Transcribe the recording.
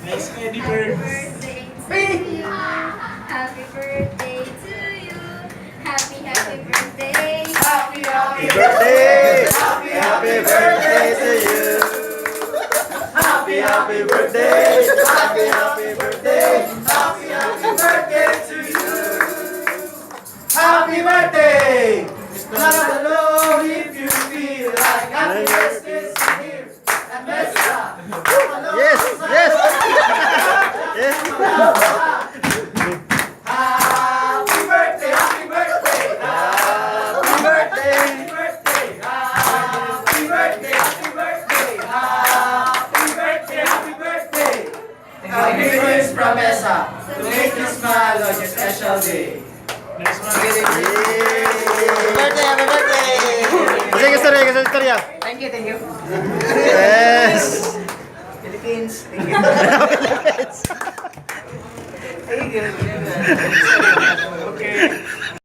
Next, Eddie Happy Birds. birthday to you. Happy birthday to you. Happy birthday. Happy Birthday! Happy birthday to you! Happy birthday! Happy birthday! Happy birthday to you. Happy birthday! Clap along if you feel like happiness is here at Mesa. Yes! Yes! Yes! Happy birthday! Happy birthday! Happy birthday! Happy birthday! Happy birthday! Happy birthday! Happy birthday! Happy birthday! Happy wishes from Mesa to make you smile on your special day. Next one. Happy birthday! Happy birthday! Kasi istorya. Thank you. Yes! Philippines. Thank you. Philippines! Thank you.